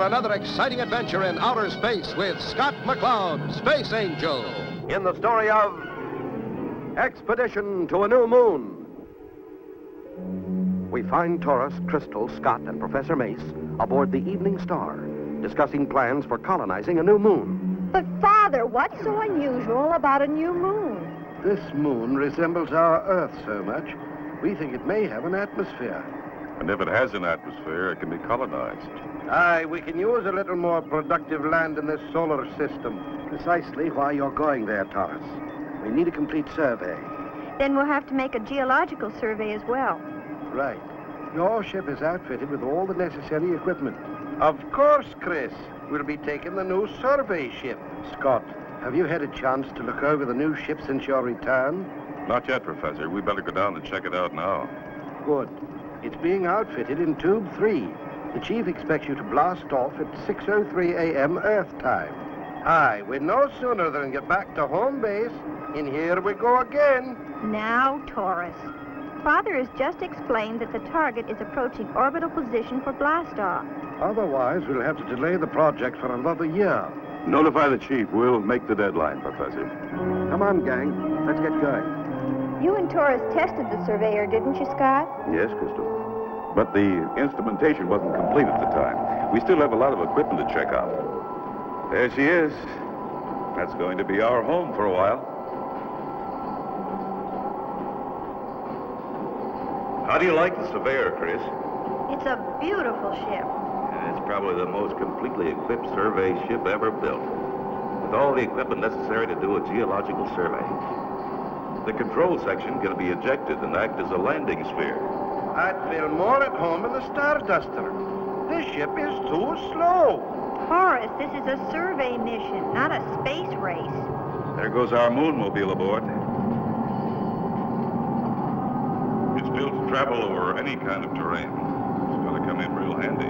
another exciting adventure in outer space with Scott McCloud, Space Angel, in the story of Expedition to a New Moon. We find Taurus, Crystal, Scott, and Professor Mace aboard the Evening Star, discussing plans for colonizing a new moon. But, Father, what's so unusual about a new moon? This moon resembles our Earth so much, we think it may have an atmosphere. And if it has an atmosphere, it can be colonized. Aye, we can use a little more productive land in this solar system. Precisely why you're going there, Taurus. We need a complete survey. Then we'll have to make a geological survey as well. Right. Your ship is outfitted with all the necessary equipment. Of course, Chris. We'll be taking the new survey ship. Scott, have you had a chance to look over the new ship since your return? Not yet, Professor. We better go down and check it out now. Good. It's being outfitted in Tube 3. The Chief expects you to blast off at 6:03 a.m. Earth time. Aye, we're no sooner than get back to home base, and here we go again. Now, Taurus. Father has just explained that the target is approaching orbital position for blastoff. Otherwise, we'll have to delay the project for another year. Notify the Chief. We'll make the deadline, Professor. Come on, gang. Let's get going. You and Taurus tested the surveyor, didn't you, Scott? Yes, Crystal. But the instrumentation wasn't complete at the time. We still have a lot of equipment to check out. There she is. That's going to be our home for a while. How do you like the Surveyor, Chris? It's a beautiful ship. It's probably the most completely equipped survey ship ever built, with all the equipment necessary to do a geological survey. The control section can be ejected and act as a landing sphere. I'd feel more at home in the Starduster. This ship is too slow. Taurus, this is a survey mission, not a space race. There goes our moonmobile aboard. It's built to travel over any kind of terrain. It's going to come in real handy.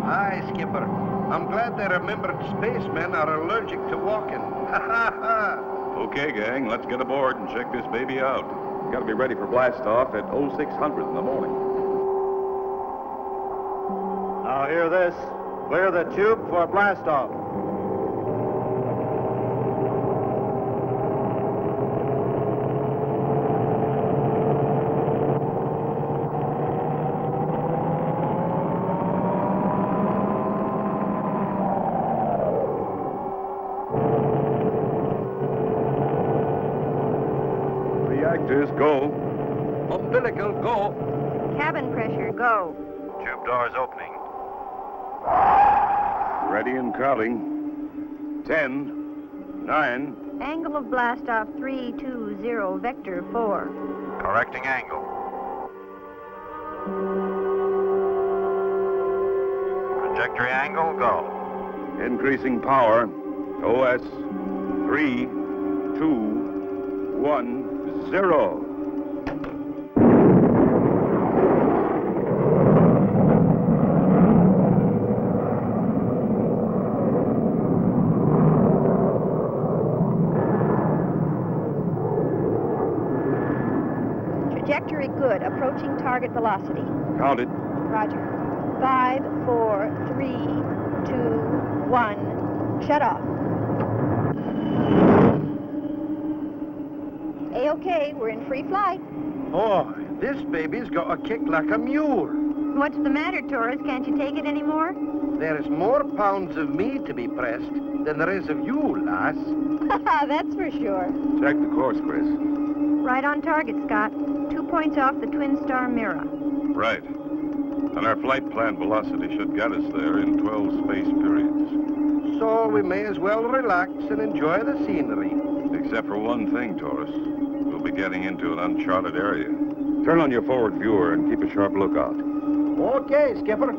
Aye, Skipper. I'm glad they remembered spacemen are allergic to walking. Ha ha ha! Okay, gang, let's get aboard and check this baby out. Got to be ready for blastoff at 0600 in the morning. Now hear this. Clear the tube for blastoff. Reactors, go. Umbilical, go. Cabin pressure, go. Tube doors opening. Ready and counting. 10, 9. Angle of blastoff 320, vector 4. Correcting angle. Trajectory angle, go. Increasing power. OS 3, 2, 1, 0. Trajectory good, approaching target velocity. Counted. Roger. 5, 4, 3, 2, 1. Shut off. A-OK, we're in free flight. Oh, this baby's got a kick like a mule. What's the matter, Taurus? Can't you take it anymore? There is more pounds of me to be pressed than there is of you, lass. That's for sure. Check the course, Chris. Right on target, Scott. 2 points off the twin star mirror. Right. And our flight plan velocity should get us there in 12 space periods. So we may as well relax and enjoy the scenery. Except for one thing, Taurus. We'll be getting into an uncharted area. Turn on your forward viewer and keep a sharp lookout. Okay, Skipper.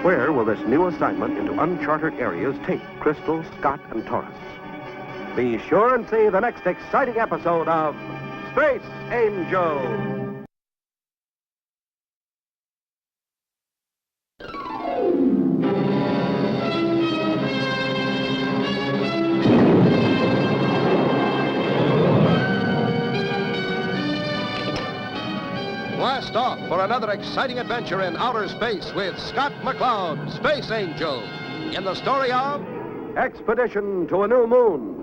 Where will this new assignment into uncharted areas take Crystal, Scott, and Taurus? Be sure and see the next exciting episode of Space Angel. Blast off for another exciting adventure in outer space with Scott McCloud, Space Angel, in the story of Expedition to a New Moon.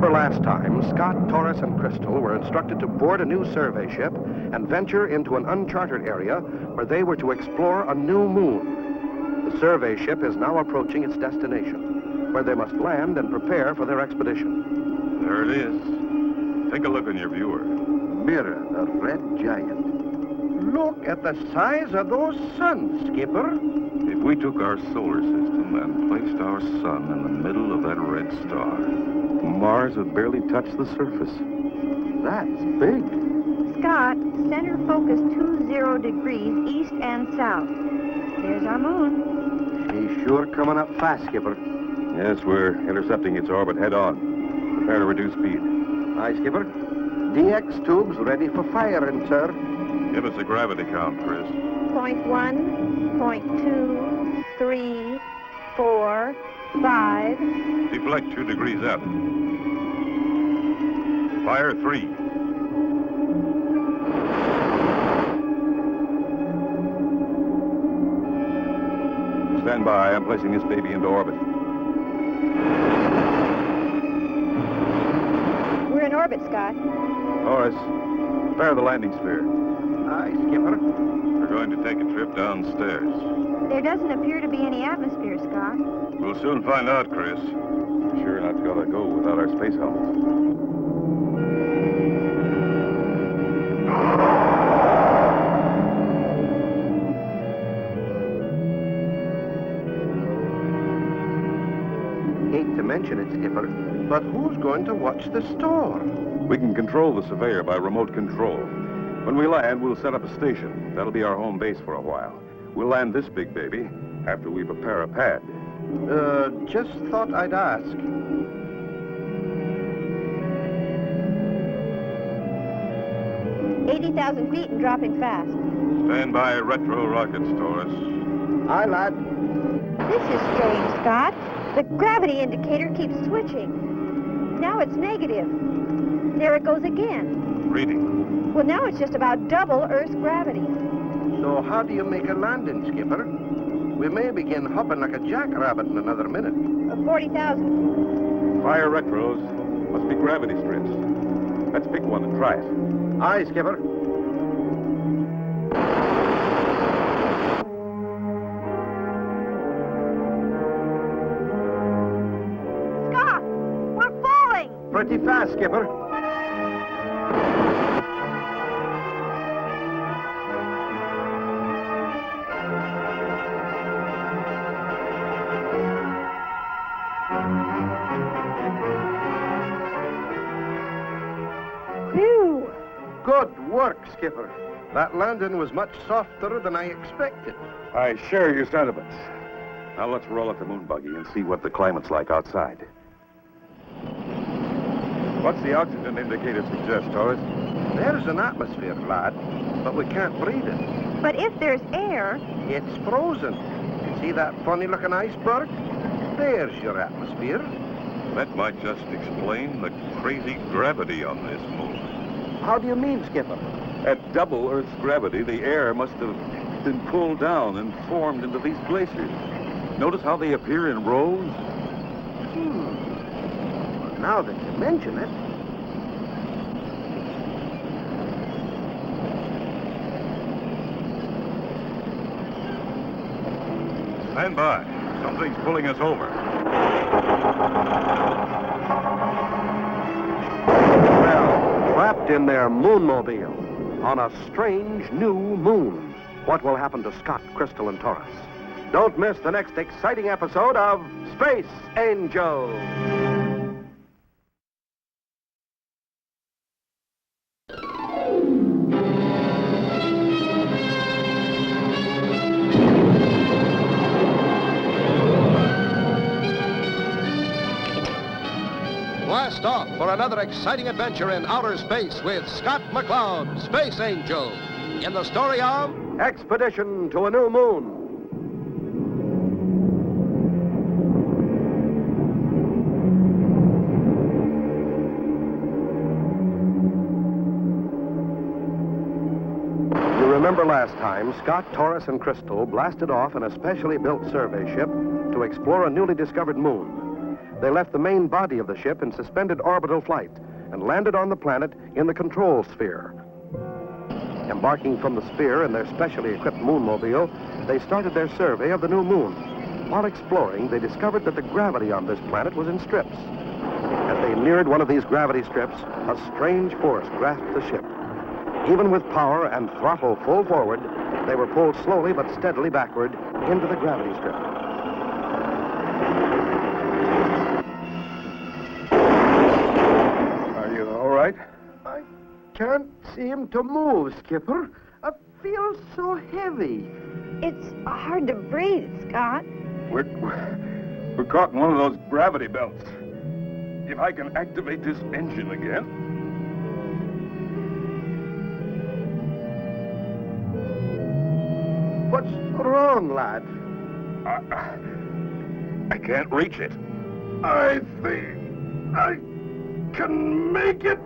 Last time, Scott, Torres, and Crystal were instructed to board a new survey ship and venture into an uncharted area where they were to explore a new moon. The survey ship is now approaching its destination, where they must land and prepare for their expedition. There it is. Take a look in your viewer. Mirror, the red giant. Look at the size of those suns, Skipper. If we took our solar system and placed our sun in the middle of that red star, Mars would barely touch the surface. That's big. Scott, center focus 20 degrees east and south. There's our moon. She's sure coming up fast, Skipper. Yes, we're intercepting its orbit head on. Prepare to reduce speed. Aye, Skipper. DX tubes ready for firing, sir. Give us a gravity count, Chris. 0.1, 0.2, 3, 4, 5. Deflect 2 degrees out. Fire 3. Stand by. I'm placing this baby into orbit. We're in orbit, Scott. Horace, prepare the landing sphere. Aye, Skipper. We're going to take a trip downstairs. There doesn't appear to be any atmosphere, Scott. We'll soon find out, Chris. We're sure not going to go without our space helmets. Hate to mention it, Skipper, but who's going to watch the store? We can control the Surveyor by remote control. When we land, we'll set up a station. That'll be our home base for a while. We'll land this big baby after we prepare a pad. Just thought I'd ask. 80,000 feet and dropping fast. Stand by retro rockets, Taurus. Aye, lad. This is strange, Scott. The gravity indicator keeps switching. Now it's negative. There it goes again. Reading. Well, now it's just about double Earth's gravity. So how do you make a landing, Skipper? We may begin hopping like a jackrabbit in another minute. 40,000. Fire retros. Must be gravity strips. Let's pick one and try it. Aye, Skipper. Scott, we're falling. Pretty fast, Skipper. Phew. Good work, Skipper. That landing was much softer than I expected. I share your sentiments. Now let's roll at the moon buggy and see what the climate's like outside. What's the oxygen indicator suggest, Taurus? There's an atmosphere, lad, but we can't breathe it. But if there's air, It's frozen. See that funny-looking iceberg? There's your atmosphere. That might just explain the crazy gravity on this moon. How do you mean, Skipper? At double Earth's gravity, the air must have been pulled down and formed into these glaciers. Notice how they appear in rows? Well, now that you mention it. Stand by. Something's pulling us over. Well, trapped in their moonmobile on a strange new moon. What will happen to Scott, Crystal, and Taurus? Don't miss the next exciting episode of Space Angel. Blast off for another exciting adventure in outer space with Scott McCloud, Space Angel, in the story of Expedition to a New Moon. You remember last time, Scott, Taurus, and Crystal blasted off in a specially built survey ship to explore a newly discovered moon. They left the main body of the ship in suspended orbital flight and landed on the planet in the control sphere. Embarking from the sphere in their specially equipped moonmobile, they started their survey of the new moon. While exploring, they discovered that the gravity on this planet was in strips. As they neared one of these gravity strips, a strange force grasped the ship. Even with power and throttle full forward, they were pulled slowly but steadily backward into the gravity strip. All right? I can't seem to move, Skipper. I feel so heavy. It's hard to breathe, Scott. We're caught in one of those gravity belts. If I can activate this engine again. What's wrong, lad? I can't reach it. I think I can make it.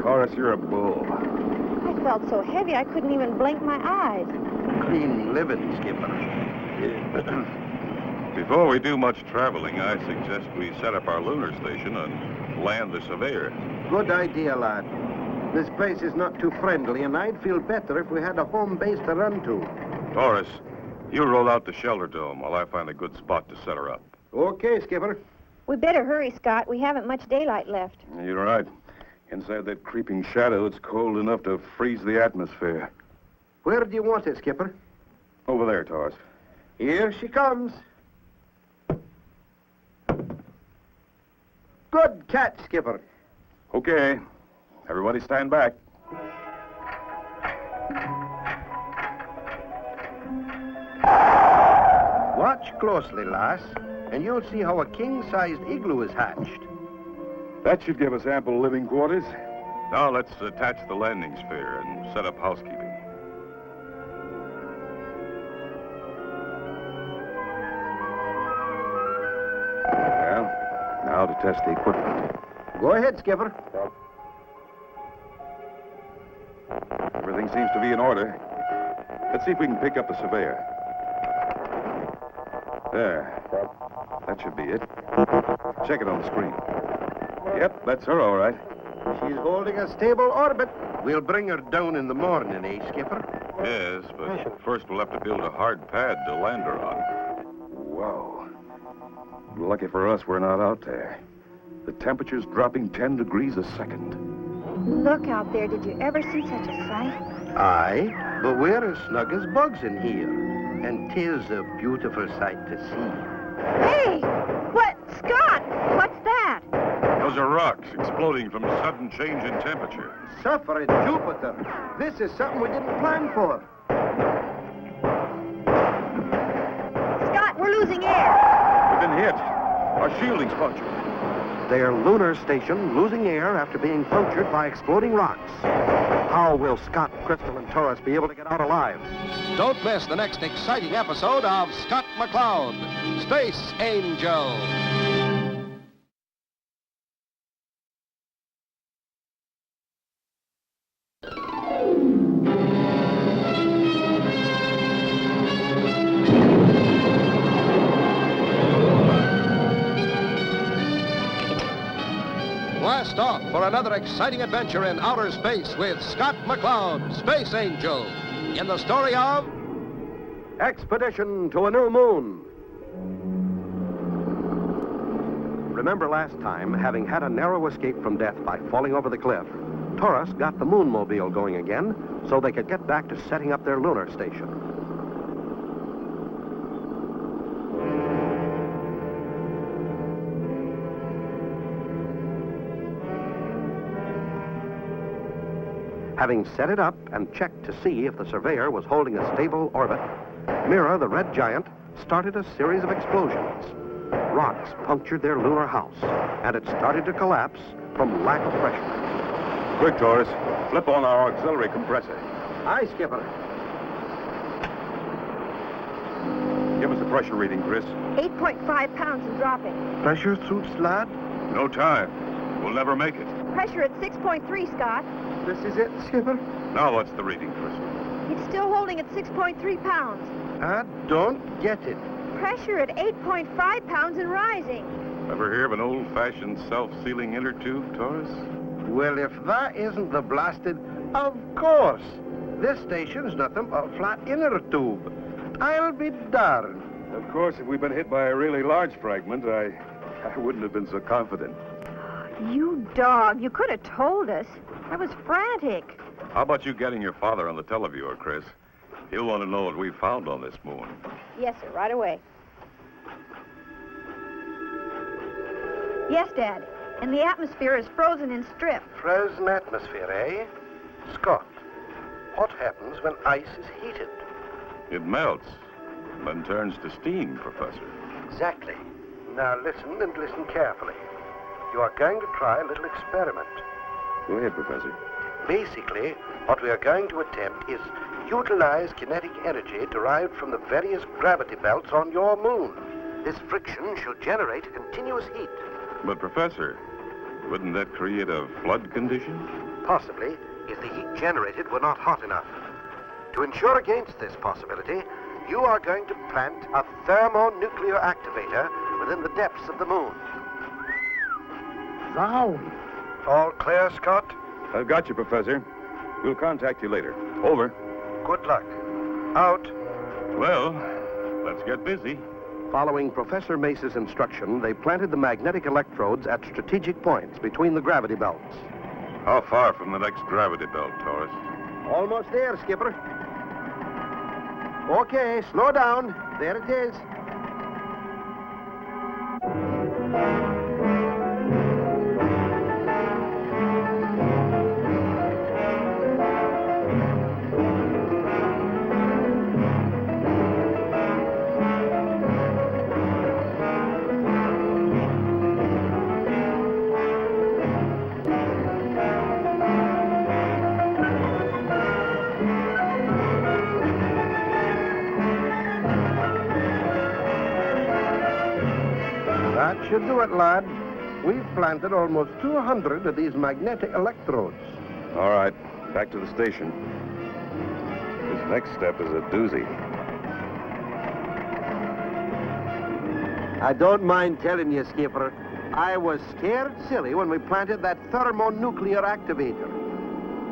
Taurus, you're a bull. I felt so heavy I couldn't even blink my eyes. Clean living, Skipper. Before we do much traveling, I suggest we set up our lunar station and land the surveyor. Good idea, lad. This place is not too friendly, and I'd feel better if we had a home base to run to. Taurus, you roll out the shelter dome while I find a good spot to set her up. Okay, Skipper. We better hurry, Scott. We haven't much daylight left. You're right. Inside that creeping shadow, it's cold enough to freeze the atmosphere. Where do you want it, Skipper? Over there, Taurus. Here she comes. Good catch, Skipper. Okay. Everybody stand back. Watch closely, lass, and you'll see how a king-sized igloo is hatched. That should give us ample living quarters. Now let's attach the landing sphere and set up housekeeping. Well, now to test the equipment. Go ahead, Skipper. Everything seems to be in order. Let's see if we can pick up the surveyor. There. That should be it. Check it on the screen. Yep, that's her, all right. She's holding a stable orbit. We'll bring her down in the morning, eh, Skipper? Yes, but first we'll have to build a hard pad to land her on. Whoa. Lucky for us, we're not out there. The temperature's dropping 10 degrees a second. Look out there. Did you ever see such a sight? Aye, but we're as snug as bugs in here. And 'tis a beautiful sight to see. Hey! What? Scott! What's that? Those are rocks exploding from sudden change in temperature. Suffering Jupiter. This is something we didn't plan for. Scott, we're losing air. We've been hit. Our shielding's punctured. Their lunar station losing air after being punctured by exploding rocks. How will Scott, Crystal, and Taurus be able to get out alive? Don't miss the next exciting episode of Scott McCloud, Space Angel. Blast off for another exciting adventure in outer space with Scott McCloud, Space Angel, in the story of Expedition to a New Moon. Remember last time, having had a narrow escape from death by falling over the cliff, Taurus got the Moonmobile going again so they could get back to setting up their lunar station. Having set it up and checked to see if the surveyor was holding a stable orbit, Mira, the red giant, started a series of explosions. Rocks punctured their lunar house, and it started to collapse from lack of pressure. Quick, Taurus. Flip on our auxiliary compressor. Aye, Skipper. Give us a pressure reading, Chris. 8.5 pounds and dropping. Pressure suits, lad? No time. We'll never make it. Pressure at 6.3, Scott. This is it, Skipper? Now what's the reading, Chris? It's still holding at 6.3 pounds. I don't get it. Pressure at 8.5 pounds and rising. Ever hear of an old-fashioned self-sealing inner tube, Taurus? Well, if that isn't the blasted... Of course. This station's nothing but a flat inner tube. I'll be darned. Of course, if we'd been hit by a really large fragment, I wouldn't have been so confident. You dog, you could have told us. I was frantic. How about you getting your father on the televiewer, Chris? He'll want to know what we found on this moon. Yes, sir, right away. Yes, Dad. And the atmosphere is frozen in strip. Frozen atmosphere, eh? Scott, what happens when ice is heated? It melts, then turns to steam, Professor. Exactly. Now listen and listen carefully. You are going to try a little experiment. Go ahead, Professor. Basically, what we are going to attempt is utilize kinetic energy derived from the various gravity belts on your moon. This friction should generate a continuous heat. But, Professor, wouldn't that create a flood condition? Possibly, if the heat generated were not hot enough. To ensure against this possibility, you are going to plant a thermonuclear activator within the depths of the moon. Now. All clear, Scott? I've got you, Professor. We'll contact you later. Over. Good luck. Out. Well, let's get busy. Following Professor Mace's instruction, they planted the magnetic electrodes at strategic points between the gravity belts. How far from the next gravity belt, Taurus? Almost there, Skipper. Okay, slow down. There it is. That should do it, lad. We've planted almost 200 of these magnetic electrodes. All right, back to the station. This next step is a doozy. I don't mind telling you, Skipper, I was scared silly when we planted that thermonuclear activator.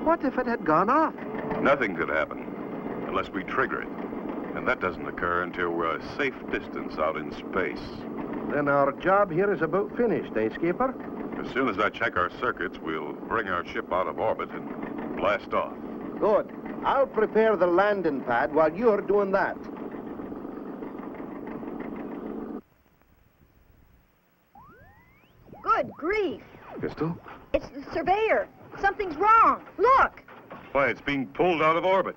What if it had gone off? Nothing could happen unless we trigger it. And that doesn't occur until we're a safe distance out in space. Then our job here is about finished, eh, Skipper? As soon as I check our circuits, we'll bring our ship out of orbit and blast off. Good. I'll prepare the landing pad while you're doing that. Good grief. Pistol? It's the surveyor. Something's wrong. Look. Why, it's being pulled out of orbit.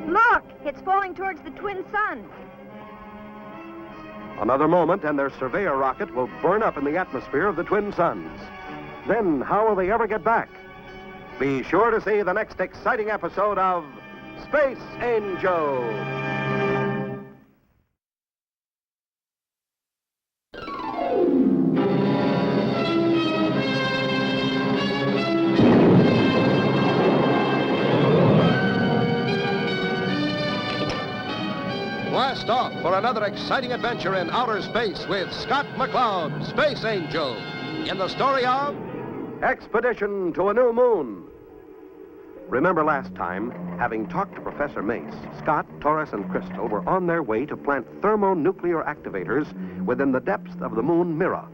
Look. It's falling towards the twin sun. Another moment, and their surveyor rocket will burn up in the atmosphere of the twin suns. Then, how will they ever get back? Be sure to see the next exciting episode of Space Angel. Blast off for another exciting adventure in outer space with Scott McCloud, Space Angel, in the story of Expedition to a New Moon. Remember last time, having talked to Professor Mace, Scott, Torres, and Crystal were on their way to plant thermonuclear activators within the depths of the moon Mira.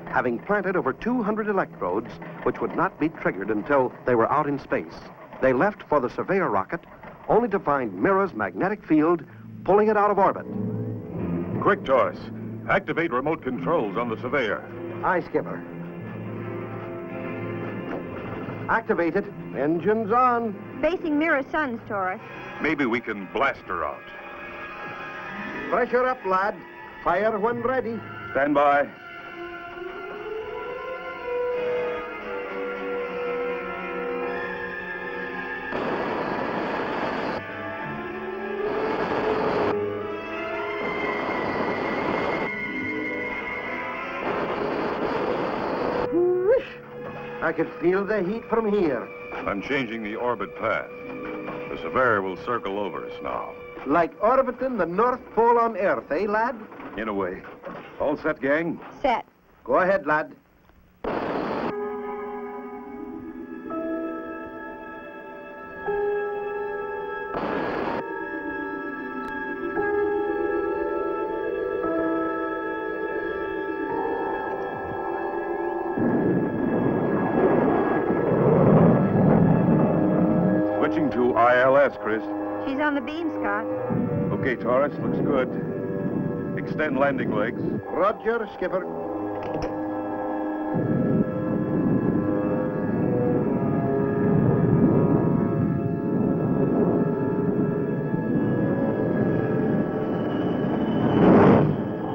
Having planted over 200 electrodes, which would not be triggered until they were out in space, they left for the Surveyor rocket, only to find Mira's magnetic field pulling it out of orbit. Quick, Torres. Activate remote controls on the Surveyor. Aye, Skipper. Activated. Engines on. Facing Mira Suns, Taurus. Maybe we can blast her out. Pressure up, lad. Fire when ready. Stand by. I could feel the heat from here. I'm changing the orbit path. The Surveyor will circle over us now. Like orbiting the North Pole on Earth, eh, lad? In a way. All set, gang? Set. Go ahead, lad. Switching to ILS, Chris. She's on the beam, Scott. Okay, Torres, looks good. Extend landing legs. Roger, Skipper.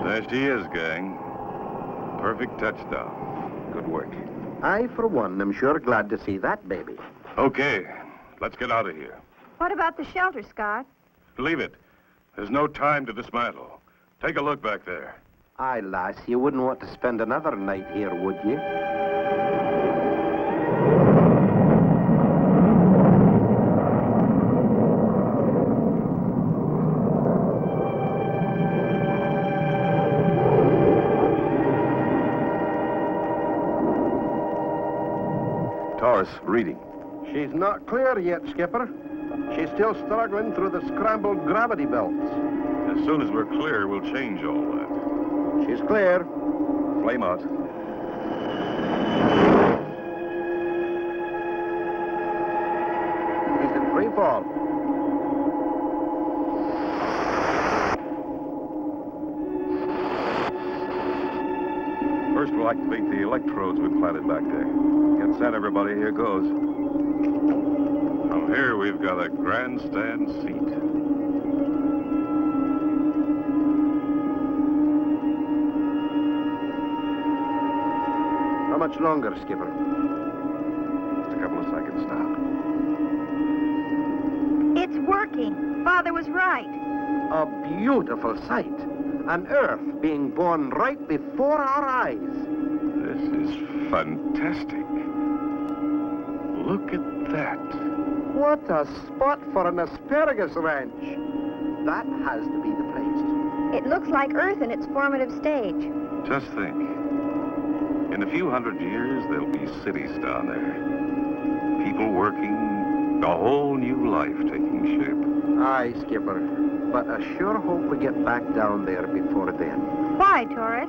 There she is, gang. Perfect touchdown. Good work. I, for one, am sure glad to see that baby. Okay, let's get out of here. What about the shelter, Scott? Leave it. There's no time to dismantle. Take a look back there. Aye, lass, you wouldn't want to spend another night here, would you? Taurus, reading. She's not clear yet, Skipper. She's still struggling through the scrambled gravity belts. As soon as we're clear, we'll change all that. She's clear. Flame out. She's in free fall. First, we'll activate the electrodes we've planted back there. Get set, everybody. Here goes. Now, here we've got a grandstand seat. How much longer, Skipper? Just a couple of seconds now. It's working. Father was right. A beautiful sight. An Earth being born right before our eyes. This is fantastic. Look at that. What a spot for an asparagus ranch. That has to be the place. It looks like Earth in its formative stage. Just think. In a few hundred years, there'll be cities down there. People working, a whole new life taking shape. Aye, Skipper. But I sure hope we get back down there before then. Why, Taurus?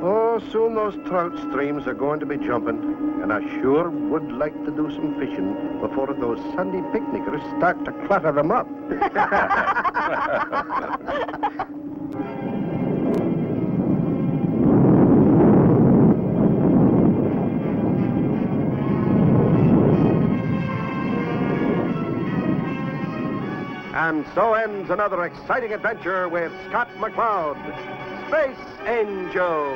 Oh, soon those trout streams are going to be jumping. And I sure would like to do some fishing before those Sunday picnickers start to clutter them up. And so ends another exciting adventure with Scott McCloud, Space Angel.